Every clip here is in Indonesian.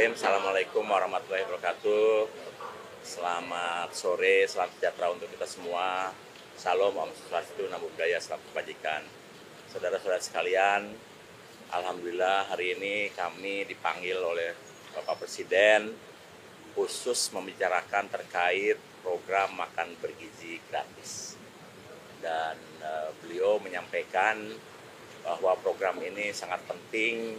Bismillahirrahmanirrahim. Assalamualaikum warahmatullahi wabarakatuh. Selamat sore, selamat sejahtera untuk kita semua. Salam, Om Swastiastu, Namo Buddhaya, selamat kebajikan. Saudara-saudara sekalian, alhamdulillah hari ini kami dipanggil oleh Bapak Presiden khusus membicarakan terkait program makan bergizi gratis. Dan beliau menyampaikan bahwa program ini sangat penting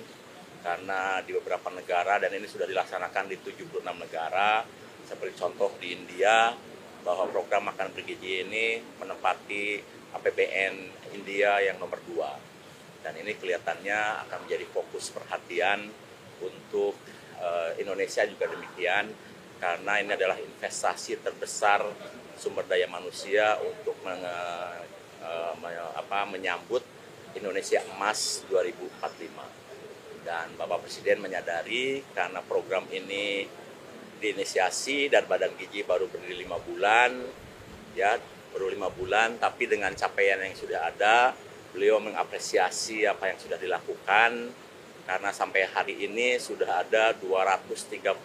karena di beberapa negara, dan ini sudah dilaksanakan di 76 negara, seperti contoh di India, bahwa program makan bergizi ini menempati APBN India yang nomor 2. Dan ini kelihatannya akan menjadi fokus perhatian untuk Indonesia juga demikian, karena ini adalah investasi terbesar sumber daya manusia untuk menyambut Indonesia Emas 2045. Dan Bapak Presiden menyadari karena program ini diinisiasi dan Badan Gizi baru berdiri 5 bulan, ya baru 5 bulan, tapi dengan capaian yang sudah ada, beliau mengapresiasi apa yang sudah dilakukan, karena sampai hari ini sudah ada 238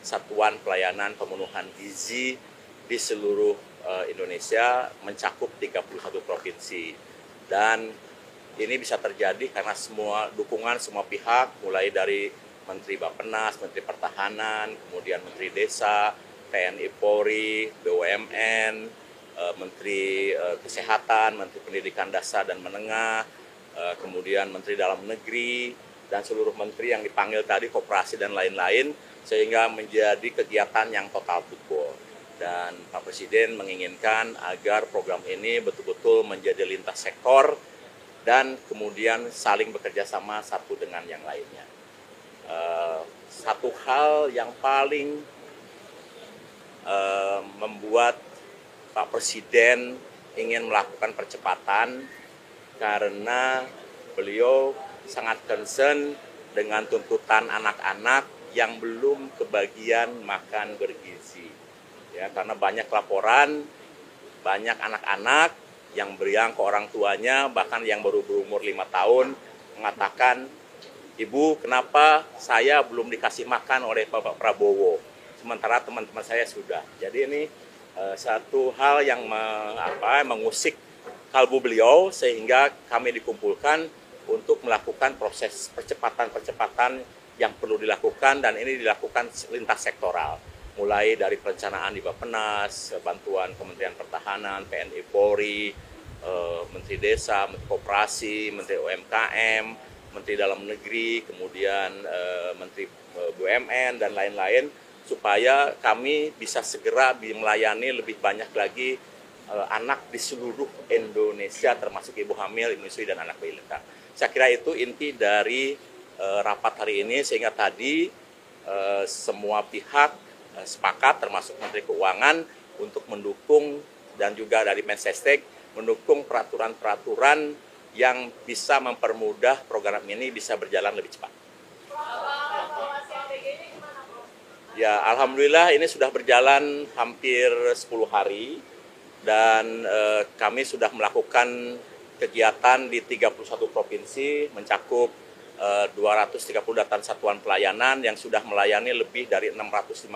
satuan pelayanan pemenuhan gizi di seluruh Indonesia, mencakup 31 provinsi. Dan ini bisa terjadi karena semua dukungan semua pihak, mulai dari Menteri Bappenas, Menteri Pertahanan, kemudian Menteri Desa, TNI Polri, BUMN, Menteri Kesehatan, Menteri Pendidikan Dasar dan Menengah, kemudian Menteri Dalam Negeri, dan seluruh menteri yang dipanggil tadi, koperasi dan lain-lain, sehingga menjadi kegiatan yang total football. Dan Pak Presiden menginginkan agar program ini betul-betul menjadi lintas sektor dan kemudian saling bekerja sama satu dengan yang lainnya. Satu hal yang paling membuat Pak Presiden ingin melakukan percepatan karena beliau sangat concern dengan tuntutan anak-anak yang belum kebagian makan bergizi. Ya, karena banyak laporan, banyak anak-anak yang beriang ke orang tuanya, bahkan yang baru berumur 5 tahun, mengatakan, "Ibu, kenapa saya belum dikasih makan oleh Bapak Prabowo, sementara teman-teman saya sudah." Jadi ini satu hal yang mengusik kalbu beliau, sehingga kami dikumpulkan untuk melakukan proses percepatan-percepatan yang perlu dilakukan, dan ini dilakukan lintas sektoral. Mulai dari perencanaan di Bappenas, bantuan Kementerian Pertahanan, TNI Polri, Menteri Desa, Menteri Koperasi, Menteri UMKM, Menteri Dalam Negeri, kemudian Menteri BUMN, dan lain-lain, supaya kami bisa segera melayani lebih banyak lagi anak di seluruh Indonesia, termasuk ibu hamil, ibu menyusui, dan anak balita. Saya kira itu inti dari rapat hari ini, sehingga tadi semua pihak sepakat, termasuk Menteri Keuangan, untuk mendukung, dan juga dari Mensesnek mendukung peraturan-peraturan yang bisa mempermudah program ini bisa berjalan lebih cepat. Ya, alhamdulillah ini sudah berjalan hampir 10 hari, dan kami sudah melakukan kegiatan di 31 provinsi, mencakup 238 satuan pelayanan yang sudah melayani lebih dari 650.000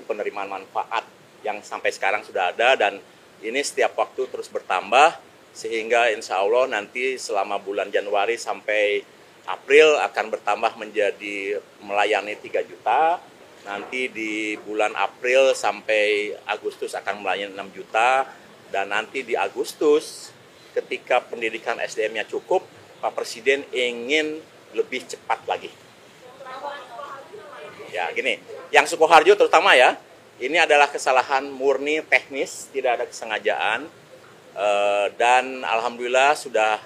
penerimaan manfaat yang sampai sekarang sudah ada, dan ini setiap waktu terus bertambah, sehingga insya Allah nanti selama bulan Januari sampai April akan bertambah menjadi melayani 3 juta, nanti di bulan April sampai Agustus akan melayani 6 juta, dan nanti di Agustus ketika pendidikan SDM-nya cukup, Pak Presiden ingin lebih cepat lagi. Ya, gini, yang Sukoharjo terutama ya, ini adalah kesalahan murni teknis, tidak ada kesengajaan, dan alhamdulillah sudah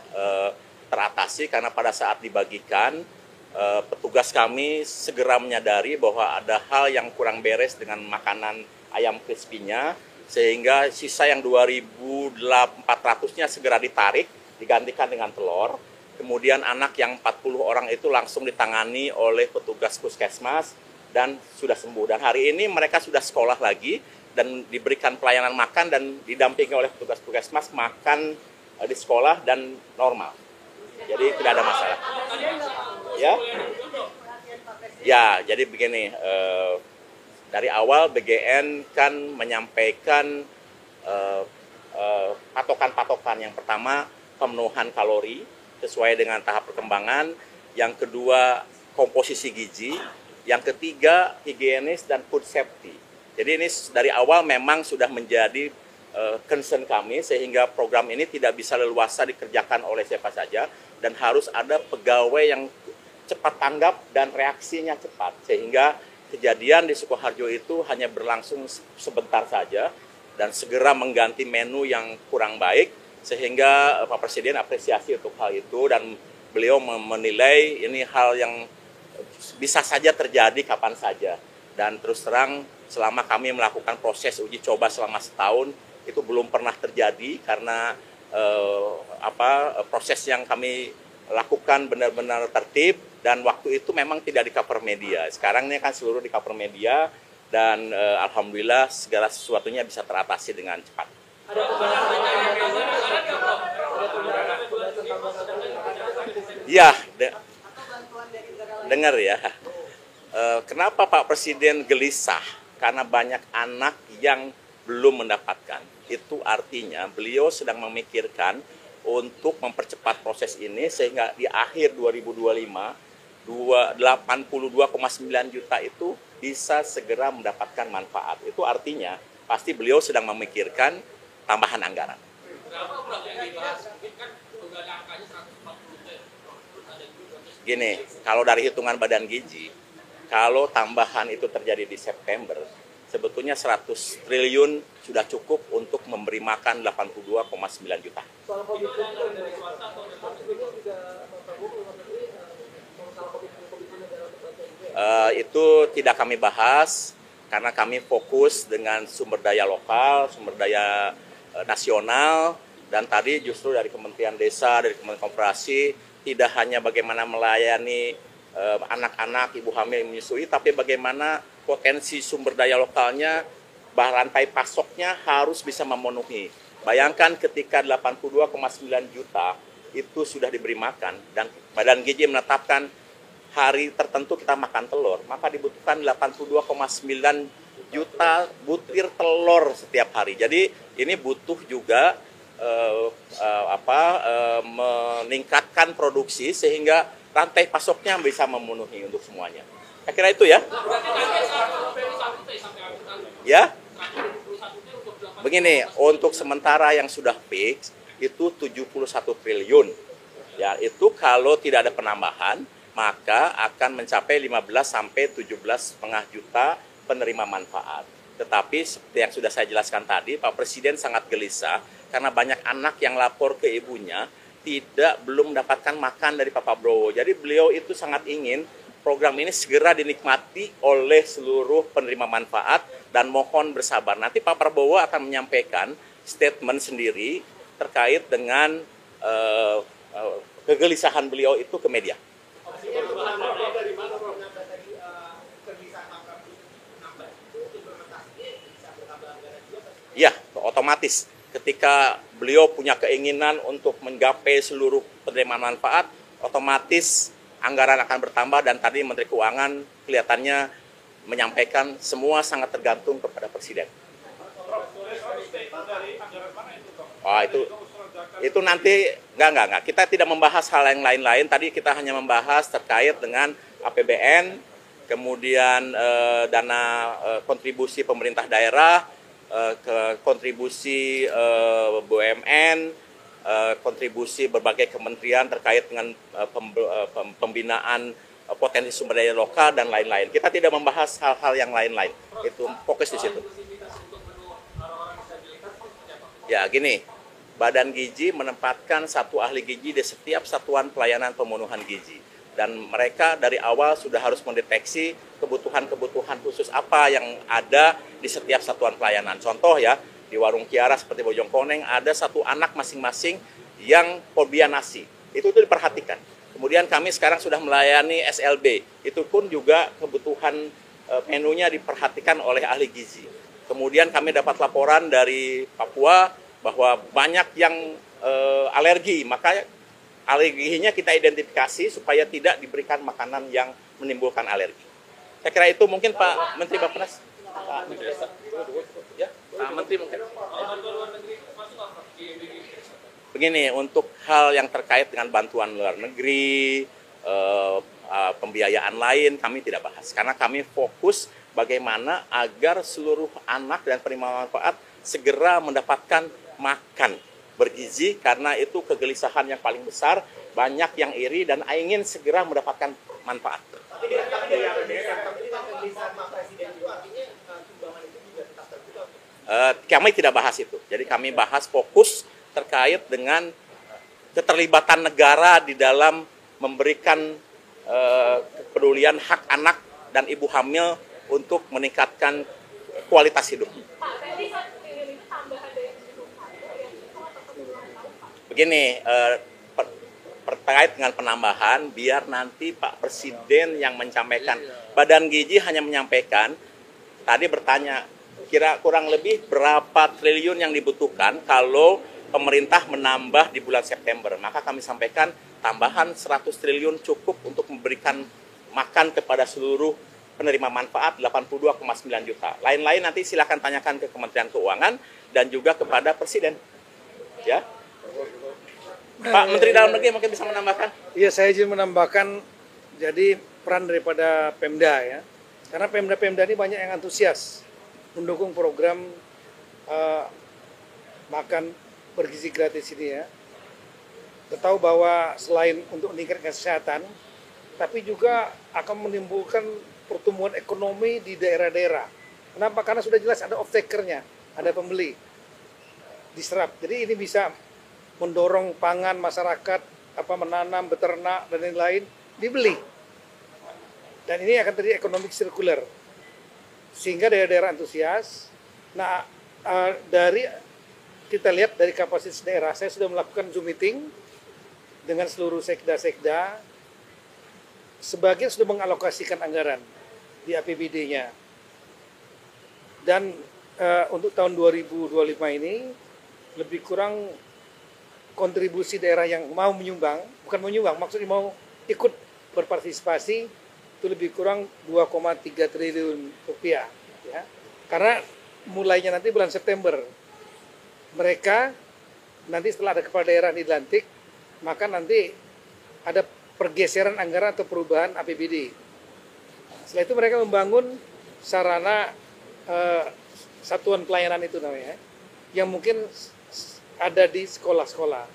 teratasi karena pada saat dibagikan, petugas kami segera menyadari bahwa ada hal yang kurang beres dengan makanan ayam crispy-nya, sehingga sisa yang 2.400-nya segera ditarik, digantikan dengan telur. Kemudian anak yang 40 orang itu langsung ditangani oleh petugas puskesmas dan sudah sembuh. Dan hari ini mereka sudah sekolah lagi dan diberikan pelayanan makan dan didampingi oleh petugas puskesmas makan di sekolah dan normal. Jadi tidak ada masalah. Ya. Ya, jadi begini, dari awal BGN kan menyampaikan patokan-patokan. Yang pertama, pemenuhan kalori sesuai dengan tahap perkembangan. Yang kedua, komposisi gizi. Yang ketiga, higienis dan food safety. Jadi ini dari awal memang sudah menjadi concern kami, sehingga program ini tidak bisa leluasa dikerjakan oleh siapa saja dan harus ada pegawai yang cepat tanggap dan reaksinya cepat, sehingga kejadian di Sukoharjo itu hanya berlangsung sebentar saja dan segera mengganti menu yang kurang baik, sehingga Pak Presiden apresiasi untuk hal itu dan beliau menilai ini hal yang bisa saja terjadi kapan saja. Dan terus terang selama kami melakukan proses uji coba selama setahun itu belum pernah terjadi karena proses yang kami lakukan benar-benar tertib dan waktu itu memang tidak di cover media. Sekarang ini kan seluruh di cover media dan alhamdulillah segala sesuatunya bisa teratasi dengan cepat. Iya, dengar ya. Kenapa Pak Presiden gelisah? Karena banyak anak yang belum mendapatkan. Itu artinya beliau sedang memikirkan untuk mempercepat proses ini sehingga di akhir 2025 82,9 juta itu bisa segera mendapatkan manfaat. Itu artinya pasti beliau sedang memikirkan tambahan anggaran. Gini, kalau dari hitungan Badan Gizi, kalau tambahan itu terjadi di September, sebetulnya 100 triliun sudah cukup untuk memberi makan 82,9 juta. Itu tidak kami bahas karena kami fokus dengan sumber daya lokal, sumber daya nasional, dan tadi justru dari Kementerian Desa, dari Kementerian Koperasi, tidak hanya bagaimana melayani anak-anak, ibu hamil yang menyusui, tapi bagaimana potensi sumber daya lokalnya, rantai pasoknya harus bisa memenuhi. Bayangkan ketika 82,9 juta itu sudah diberi makan dan Badan Gizi menetapkan hari tertentu kita makan telur, maka dibutuhkan 82,9 juta butir telur setiap hari. Jadi ini butuh juga meningkatkan produksi sehingga rantai pasoknya bisa memenuhi untuk semuanya. Saya kira itu ya. Ya. Begini, untuk sementara yang sudah fix itu 71 triliun. Ya, itu kalau tidak ada penambahan, maka akan mencapai 15 sampai 17,5 juta penerima manfaat. Tetapi seperti yang sudah saya jelaskan tadi, Pak Presiden sangat gelisah karena banyak anak yang lapor ke ibunya belum mendapatkan makan dari Pak Prabowo. Jadi beliau itu sangat ingin program ini segera dinikmati oleh seluruh penerima manfaat dan mohon bersabar. Nanti Pak Prabowo akan menyampaikan statement sendiri terkait dengan kegelisahan beliau itu ke media. Ya, otomatis. Ketika beliau punya keinginan untuk menggapai seluruh penerima manfaat, otomatis anggaran akan bertambah dan tadi Menteri Keuangan kelihatannya menyampaikan semua sangat tergantung kepada Presiden. Oh, itu nanti enggak. Kita tidak membahas hal yang lain-lain. Tadi kita hanya membahas terkait dengan APBN, kemudian dana kontribusi pemerintah daerah, ke kontribusi BUMN, kontribusi berbagai kementerian terkait dengan pembinaan potensi sumber daya lokal dan lain-lain. Kita tidak membahas hal-hal yang lain-lain. Itu fokus di situ. Ya, gini. Badan Gizi menempatkan satu ahli gizi di setiap satuan pelayanan pemenuhan gizi. Dan mereka dari awal sudah harus mendeteksi kebutuhan-kebutuhan khusus apa yang ada di setiap satuan pelayanan. Contoh ya, di warung Kiara seperti Bojongkoneng ada satu anak masing-masing yang fobia nasi. Itu diperhatikan. Kemudian kami sekarang sudah melayani SLB. Itu pun juga kebutuhan menunya diperhatikan oleh ahli gizi. Kemudian kami dapat laporan dari Papua bahwa banyak yang alergi, maka alerginya kita identifikasi supaya tidak diberikan makanan yang menimbulkan alergi. Saya kira itu mungkin Pak Menteri Bappenas. Pak Menteri, ya, Pak Menteri mungkin. Begini, untuk hal yang terkait dengan bantuan luar negeri, pembiayaan lain kami tidak bahas. Karena kami fokus bagaimana agar seluruh anak dan penerima manfaat segera mendapatkan makan bergizi, karena itu kegelisahan yang paling besar, banyak yang iri dan ingin segera mendapatkan manfaat. Kami tidak bahas itu, jadi kami bahas fokus terkait dengan keterlibatan negara di dalam memberikan kepedulian hak anak dan ibu hamil untuk meningkatkan kualitas hidup. Begini, terkait dengan penambahan, biar nanti Pak Presiden yang menyampaikan. Badan Gizi hanya menyampaikan, tadi bertanya, kira kurang lebih berapa triliun yang dibutuhkan kalau pemerintah menambah di bulan September. Maka kami sampaikan tambahan 100 triliun cukup untuk memberikan makan kepada seluruh penerima manfaat 82,9 juta. Lain-lain nanti silakan tanyakan ke Kementerian Keuangan dan juga kepada Presiden. Ya. Pak Menteri Dalam Negeri mungkin bisa menambahkan? Iya, saya izin menambahkan, jadi peran daripada Pemda ya. Karena Pemda-Pemda ini banyak yang antusias mendukung program makan bergizi gratis ini ya. Kita tahu bahwa selain untuk meningkatkan kesehatan, tapi juga akan menimbulkan pertumbuhan ekonomi di daerah-daerah. Kenapa? Karena sudah jelas ada off-takernya, ada pembeli, diserap. Jadi ini bisa mendorong pangan masyarakat, menanam, beternak, dan lain-lain, dibeli. Dan ini akan terjadi ekonomi sirkuler. Sehingga daerah-daerah antusias. Nah, kita lihat dari kapasitas daerah, saya sudah melakukan Zoom meeting dengan seluruh sekda-sekda. Sebagian sudah mengalokasikan anggaran di APBD-nya. Dan untuk tahun 2025 ini, lebih kurang kontribusi daerah yang mau menyumbang, bukan menyumbang, maksudnya mau ikut berpartisipasi, itu lebih kurang 2,3 triliun rupiah. Ya. Karena mulainya nanti bulan September, mereka nanti setelah ada kepala daerah dilantik, maka nanti ada pergeseran anggaran atau perubahan APBD. Setelah itu mereka membangun sarana satuan pelayanan itu namanya, yang mungkin ada di sekolah-sekolah.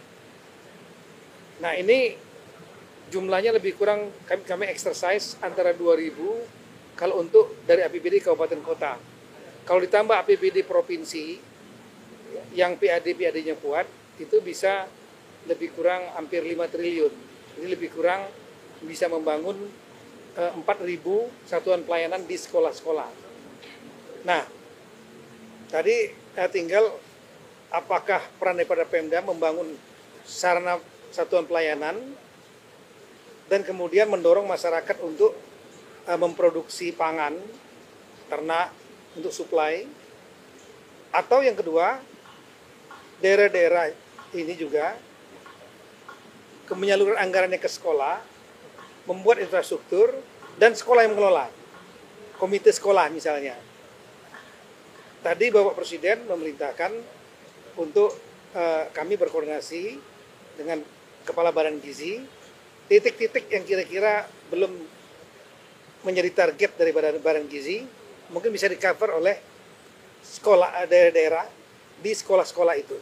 Nah ini jumlahnya lebih kurang kami exercise antara 2.000 kalau untuk dari APBD kabupaten kota. Kalau ditambah APBD provinsi yang PAD-PAD-nya kuat, itu bisa lebih kurang hampir 5 triliun. Ini lebih kurang bisa membangun 4.000 satuan pelayanan di sekolah-sekolah. Nah, tadi tinggal apakah peran daripada Pemda membangun sarana satuan pelayanan dan kemudian mendorong masyarakat untuk memproduksi pangan, ternak untuk supply, atau yang kedua, daerah-daerah ini juga menyaluran anggarannya ke sekolah, membuat infrastruktur, dan sekolah yang mengelola, komite sekolah misalnya. Tadi Bapak Presiden memerintahkan untuk kami berkoordinasi dengan Kepala Badan Gizi, titik-titik yang kira-kira belum menjadi target dari Badan Gizi, mungkin bisa di-cover oleh sekolah daerah-daerah di sekolah-sekolah itu.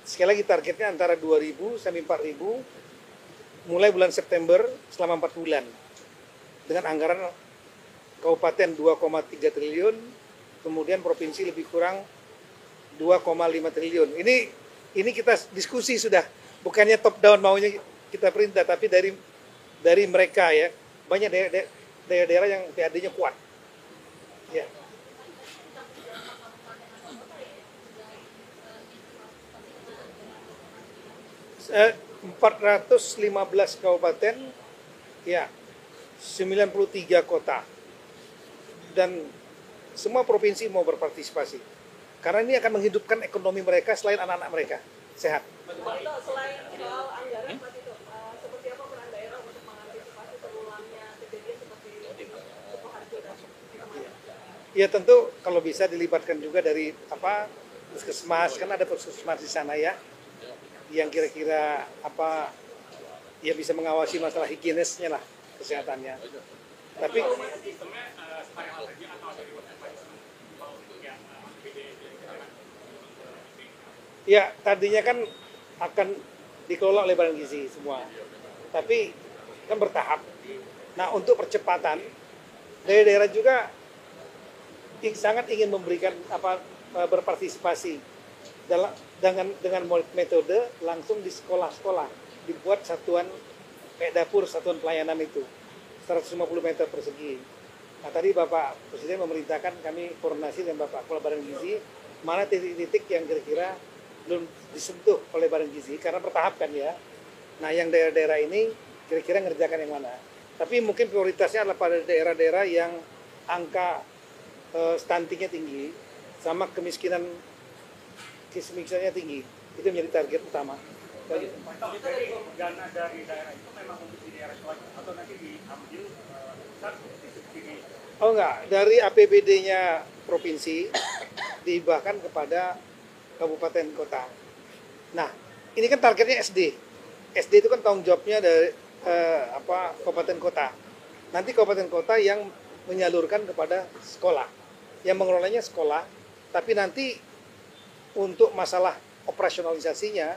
Sekali lagi targetnya antara 2.000 sampai 4.000 mulai bulan September selama 4 bulan. Dengan anggaran kabupaten 2,3 triliun, kemudian provinsi lebih kurang 2,5 triliun. Ini kita diskusi sudah, bukannya top down maunya kita perintah, tapi dari mereka ya, banyak daerah-daerah yang PAD-nya kuat. Ya. Eh, 415 kabupaten, ya, 93 kota, dan semua provinsi mau berpartisipasi. Karena ini akan menghidupkan ekonomi mereka selain anak-anak mereka sehat. Selain soal anggaran, Ya tentu kalau bisa dilibatkan juga dari puskesmas, kan ada puskesmas di sana ya, yang kira-kira ya bisa mengawasi masalah higienisnya lah, kesehatannya. Tapi ya tadinya kan akan dikelola oleh Badan Gizi semua, tapi kan bertahap. Nah untuk percepatan, daerah-daerah juga sangat ingin memberikan berpartisipasi dengan metode langsung di sekolah-sekolah, dibuat satuan kayak dapur, satuan pelayanan itu 150 meter persegi. Nah tadi Bapak Presiden memerintahkan kami koordinasi dengan Bapak Kepala Badan Gizi mana titik-titik yang kira-kira belum disentuh oleh Badan Gizi karena bertahap kan ya. Nah yang daerah-daerah ini kira-kira ngerjakan yang mana. Tapi mungkin prioritasnya adalah pada daerah-daerah yang angka stuntingnya tinggi sama kemiskinan tinggi. Itu menjadi target utama. Itu dari dana dari daerah itu memang untuk di daerah selatan atau nanti diambil pusat disubsidi? Oh enggak, dari APBD-nya provinsi dihibahkan kepada kabupaten kota. Nah, ini kan targetnya SD. SD itu kan tanggung jawabnya dari kabupaten kota. Nanti kabupaten kota yang menyalurkan kepada sekolah. Yang mengelolanya sekolah, tapi nanti untuk masalah operasionalisasinya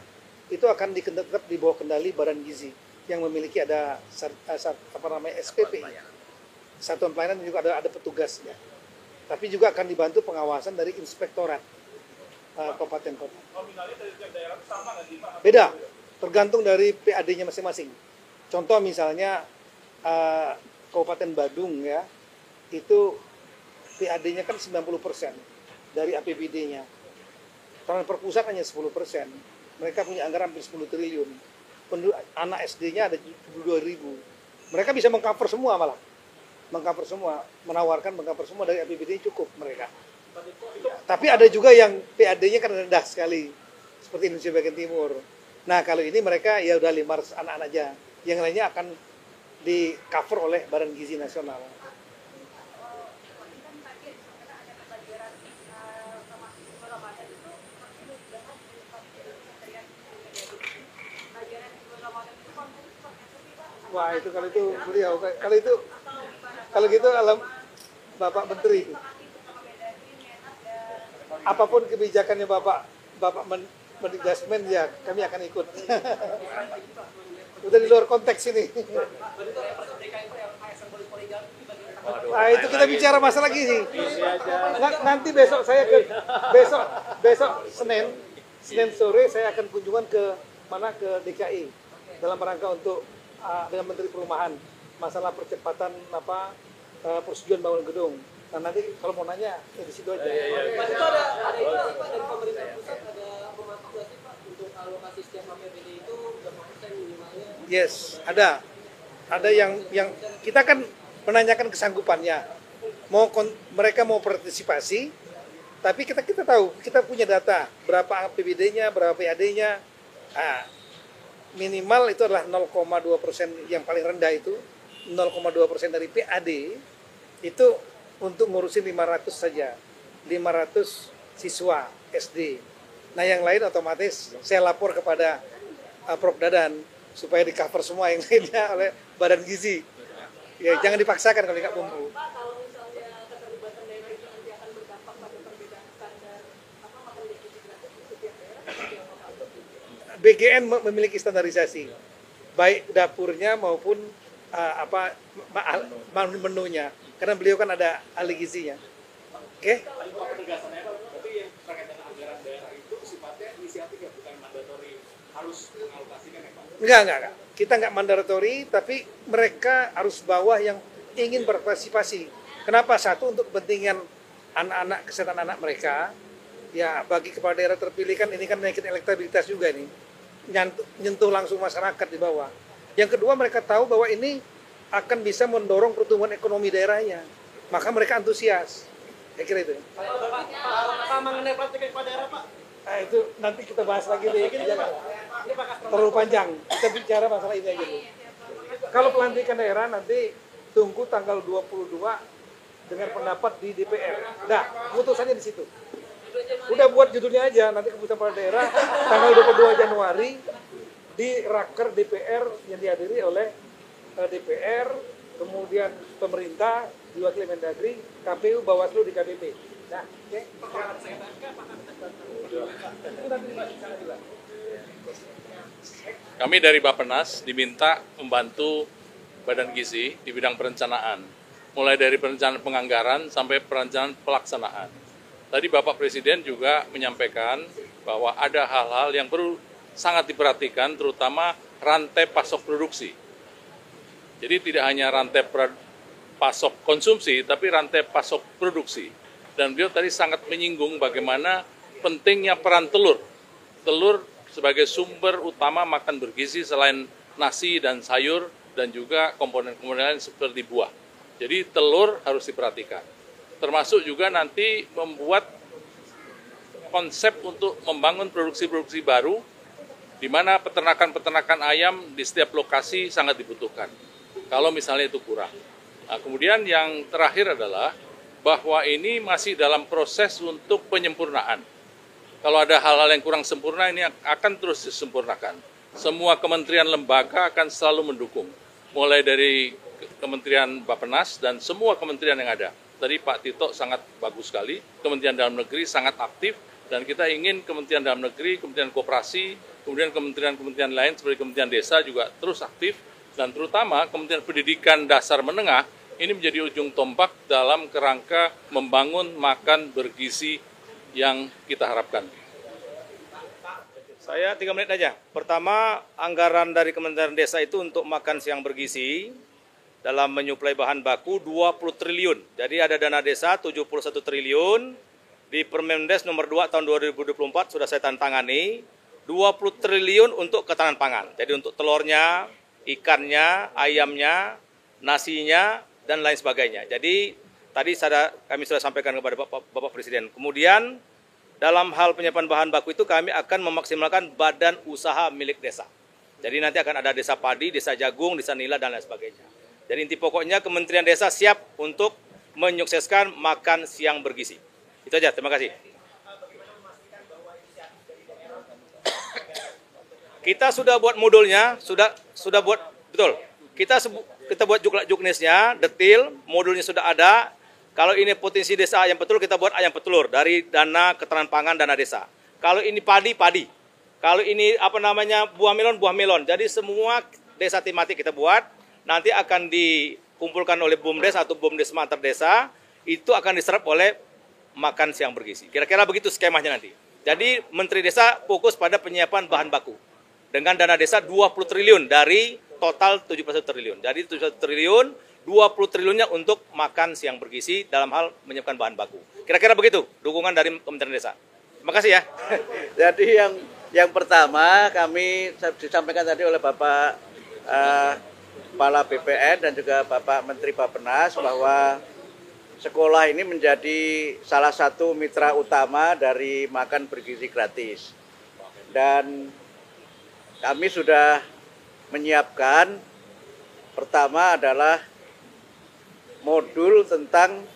itu akan tetap di bawah kendali Badan Gizi yang memiliki ada SPP, Satuan Pelayanan, juga ada petugasnya. Tapi juga akan dibantu pengawasan dari inspektorat kabupaten kota. Nominalnya dari tiap daerah sama nggak sih Pak? Beda, tergantung dari PAD-nya masing-masing. Contoh misalnya Kabupaten Badung ya, itu PAD-nya kan 90% dari APBD-nya. Transfer pusat hanya 10%. Mereka punya anggaran hampir 10 triliun. Anak SD-nya ada 72.000. Mereka bisa mengcover semua malah. Mengcover semua dari APBD cukup mereka. Tapi ada juga yang PAD-nya kan rendah sekali. Seperti Indonesia bagian timur. Nah kalau ini mereka ya udah 500 anak aja. Yang lainnya akan di cover oleh Badan Gizi Nasional. Wah itu kalau itu beliau, kalau gitu alam Bapak Menteri. Apapun kebijakannya Bapak Mendikbudrismen ya kami akan ikut. Udah di luar konteks ini. Nah itu kita bicara masalah gini. Nanti besok saya besok Senin sore saya akan kunjungan ke DKI dalam rangka untuk dengan Menteri Perumahan masalah percepatan persetujuan bangun gedung. Nah nanti kalau mau nanya di situ aja. Pak itu ada itu Pak dari pemerintah pusat ada pematok nggak sih Pak untuk alokasi setiap APBD itu berapa persen minimalnya? Yes, ada yang kita kan menanyakan kesanggupannya. Mereka mau partisipasi, tapi kita tahu kita punya data berapa APBD-nya, berapa PAD-nya. Minimal itu adalah 0,2% yang paling rendah itu 0,2% dari PAD itu untuk ngurusin 500 saja, 500 siswa SD. Nah yang lain otomatis saya lapor kepada Prof Dadan supaya di cover semua yang lainnya oleh Badan Gizi. Ya jangan dipaksakan kalau nggak mampu. Pak kalau misalnya keterlibatan daerah itu nanti akan berdampak pada perbedaan standar makan gizi gratis di setiap daerah seperti apa Pak? BGN memiliki standarisasi baik dapurnya maupun menunya karena beliau kan ada ahli gizinya. Oke? Tadi Pak penegasannya Pak, berarti yang terkait dengan anggaran daerah itu sifatnya inisiatif ya, bukan mandatori harus mengalokasikan ya Pak? Enggak. Kita nggak mandatori, tapi mereka harus bawah yang ingin berpartisipasi. Kenapa? Satu, untuk kepentingan anak-anak, kesehatan anak mereka. Ya, bagi kepala daerah terpilih kan ini kan naikin elektabilitas juga nih. Nyentuh langsung masyarakat di bawah. Yang kedua, mereka tahu bahwa ini akan bisa mendorong pertumbuhan ekonomi daerahnya. Maka mereka antusias. Saya kira itu. Pak mengenai praktik kepala daerah Pak? Nah, itu nanti kita bahas lagi deh. Terlalu panjang. Kita bicara masalah ini aja dulu. Kalau pelantikan daerah nanti tunggu tanggal 22 dengan pendapat di DPR. Nah, keputusannya di situ. Udah buat judulnya aja, nanti keputusan kepala daerah tanggal 22 Januari di Raker DPR yang dihadiri oleh DPR, kemudian pemerintah, diwakili Mendagri, KPU, Bawaslu, DKPP. Nah, oke. Kami dari Bappenas diminta membantu Badan Gizi di bidang perencanaan, mulai dari perencanaan penganggaran sampai perencanaan pelaksanaan. Tadi Bapak Presiden juga menyampaikan bahwa ada hal-hal yang perlu sangat diperhatikan, terutama rantai pasok produksi. Jadi tidak hanya rantai pasok konsumsi, tapi rantai pasok produksi. Dan beliau tadi sangat menyinggung bagaimana pentingnya peran telur. Telur sebagai sumber utama makan bergizi selain nasi dan sayur dan juga komponen-komponen lain seperti buah. Jadi telur harus diperhatikan. Termasuk juga nanti membuat konsep untuk membangun produksi-produksi baru di mana peternakan-peternakan ayam di setiap lokasi sangat dibutuhkan. Kalau misalnya itu kurang. Nah, kemudian yang terakhir adalah bahwa ini masih dalam proses untuk penyempurnaan. Kalau ada hal-hal yang kurang sempurna, ini akan terus disempurnakan. Semua kementerian lembaga akan selalu mendukung, mulai dari Kementerian Bappenas dan semua kementerian yang ada. Tadi Pak Tito sangat bagus sekali, Kementerian Dalam Negeri sangat aktif, dan kita ingin Kementerian Dalam Negeri, Kementerian Koperasi, kemudian kementerian-kementerian lain seperti Kementerian Desa juga terus aktif, dan terutama Kementerian Pendidikan Dasar Menengah ini menjadi ujung tombak dalam kerangka membangun makan bergizi yang kita harapkan. Saya 3 menit aja. Pertama, anggaran dari Kementerian Desa itu untuk makan siang bergizi dalam menyuplai bahan baku 20 triliun. Jadi ada dana desa 71 triliun. Di Permendes nomor 2 tahun 2024 sudah saya tantangani 20 triliun untuk ketahanan pangan. Jadi untuk telurnya, ikannya, ayamnya, nasinya, dan lain sebagainya. Jadi tadi kami sudah sampaikan kepada Bapak Presiden. Kemudian dalam hal penyiapan bahan baku itu kami akan memaksimalkan badan usaha milik desa. Jadi nanti akan ada desa padi, desa jagung, desa nila, dan lain sebagainya. Jadi inti pokoknya Kementerian Desa siap untuk menyukseskan makan siang bergizi. Itu aja, terima kasih. Kita sudah buat modulnya, sudah buat betul. Kita buat juknisnya, detil, modulnya sudah ada. Kalau ini potensi desa ayam petelur, kita buat ayam petelur dari dana ketahanan pangan dana desa. Kalau ini padi. Kalau ini buah melon. Jadi semua desa tematik kita buat, nanti akan dikumpulkan oleh BUMDes atau BUMDes antar desa, itu akan diserap oleh makan siang bergizi. Kira-kira begitu skemanya nanti. Jadi Menteri Desa fokus pada penyiapan bahan baku dengan dana desa 20 triliun dari total 71 triliun. Jadi 71 triliun, 20 triliunnya untuk makan siang bergizi dalam hal menyiapkan bahan baku. Kira-kira begitu dukungan dari Kementerian Desa. Terima kasih ya. Jadi yang pertama kami disampaikan tadi oleh Bapak Kepala BPN dan juga Bapak Menteri Bappenas bahwa sekolah ini menjadi salah satu mitra utama dari makan bergizi gratis. Dan kami sudah menyiapkan, pertama adalah modul tentang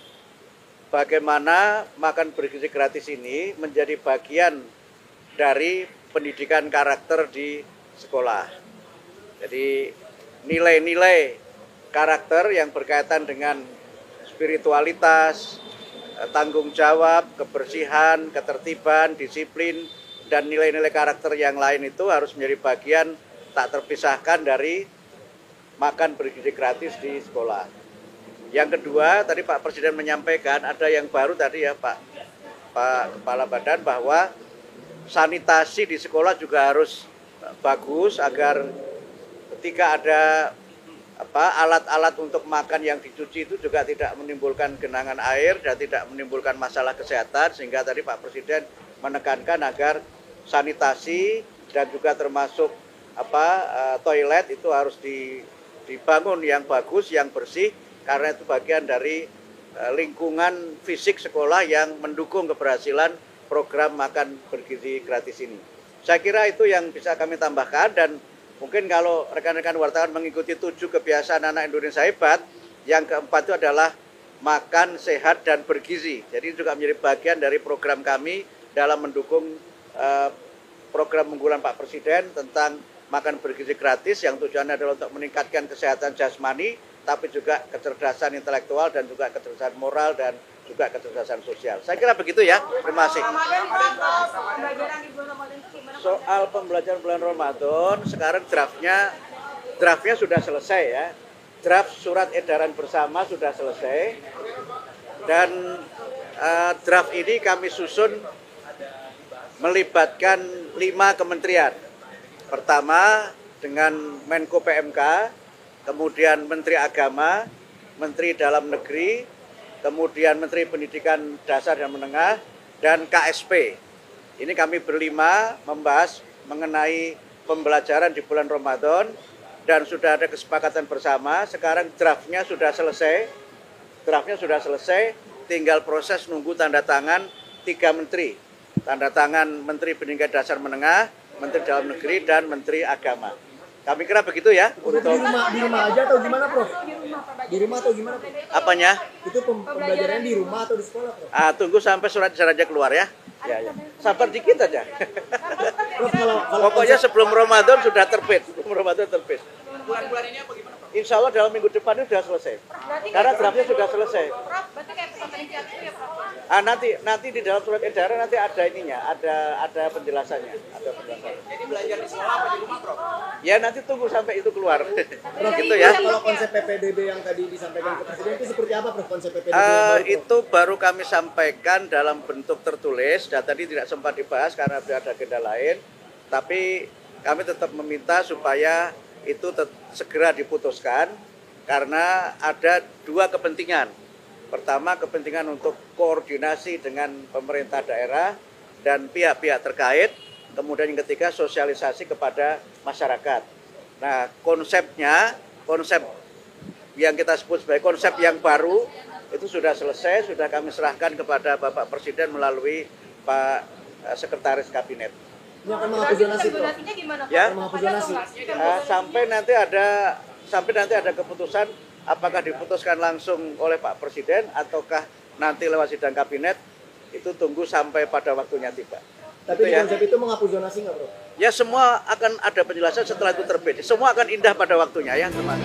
bagaimana makan bergizi gratis ini menjadi bagian dari pendidikan karakter di sekolah. Jadi nilai-nilai karakter yang berkaitan dengan spiritualitas, tanggung jawab, kebersihan, ketertiban, disiplin, dan nilai-nilai karakter yang lain itu harus menjadi bagian tak terpisahkan dari makan bergizi gratis di sekolah. Yang kedua, tadi Pak Presiden menyampaikan ada yang baru tadi ya Pak Kepala Badan, bahwa sanitasi di sekolah juga harus bagus agar ketika ada alat-alat untuk makan yang dicuci itu juga tidak menimbulkan genangan air dan tidak menimbulkan masalah kesehatan, sehingga tadi Pak Presiden menekankan agar sanitasi dan juga termasuk toilet itu harus dibangun yang bagus, yang bersih, karena itu bagian dari lingkungan fisik sekolah yang mendukung keberhasilan program makan bergizi gratis ini. Saya kira itu yang bisa kami tambahkan, dan mungkin kalau rekan-rekan wartawan mengikuti 7 kebiasaan anak Indonesia hebat, yang keempat itu adalah makan sehat dan bergizi. Jadi juga menjadi bagian dari program kami dalam mendukung program unggulan Pak Presiden tentang makan bergizi gratis yang tujuannya adalah untuk meningkatkan kesehatan jasmani, tapi juga kecerdasan intelektual dan juga kecerdasan moral dan juga kecerdasan sosial. Saya kira begitu ya. Terima kasih. Soal pembelajaran bulan Ramadan, sekarang draftnya sudah selesai ya. Draft surat edaran bersama sudah selesai dan draft ini kami susun melibatkan 5 kementerian. Pertama dengan Menko PMK, kemudian Menteri Agama, Menteri Dalam Negeri, kemudian Menteri Pendidikan Dasar dan Menengah, dan KSP. Ini kami berlima membahas mengenai pembelajaran di bulan Ramadan dan sudah ada kesepakatan bersama. Sekarang draftnya sudah selesai, tinggal proses nunggu tanda tangan 3 menteri. Tanda tangan Menteri Pendidikan Dasar Menengah, Menteri Dalam Negeri, dan Menteri Agama. Kami kira begitu ya. Untuk di rumah aja atau gimana, Prof? Di rumah atau gimana, Prof? Apanya? Itu pembelajarannya di rumah atau di sekolah, Prof? Tunggu sampai surat edarannya keluar ya. Ya. Sabar dikit aja. Prof, kalau Pokoknya sebelum Ramadan sudah terbit. Bulan-bulan ini apa gimana, Prof? Insya Allah dalam minggu depan ini sudah selesai. Karena draftnya sudah selesai. Prof, berarti kayak pesantren kiat itu ya, Prof? Nanti di dalam surat edaran nanti ada ininya, ada penjelasannya. Jadi belajar di sekolah apa di rumah, Prof? Ya nanti tunggu sampai itu keluar. Prof, Gitu ya. Kalau konsep PPDB yang tadi disampaikan ke Presiden itu seperti apa, Prof? Konsep PPDB yang baru, Prof? Itu baru kami sampaikan dalam bentuk tertulis, dan tadi tidak sempat dibahas karena ada agenda lain. Tapi kami tetap meminta supaya itu segera diputuskan karena ada 2 kepentingan. Pertama, kepentingan untuk koordinasi dengan pemerintah daerah dan pihak-pihak terkait. Kemudian yang ketiga, sosialisasi kepada masyarakat. Nah, konsep yang kita sebut sebagai konsep yang baru itu sudah selesai, sudah kami serahkan kepada Bapak Presiden melalui Pak Sekretaris Kabinet. Ini akan menghapus zonasi, Prof? Zonasinya gimana, Prof? Ya, menghapus zonasi. sampai nanti ada keputusan apakah diputuskan langsung oleh Pak Presiden ataukah nanti lewat sidang kabinet, itu tunggu sampai pada waktunya tiba. Tapi Itu di ya. konsep itu menghapus zonasi nggak, Prof? Ya semua akan ada penjelasan setelah itu terbit. Semua akan indah pada waktunya ya, teman.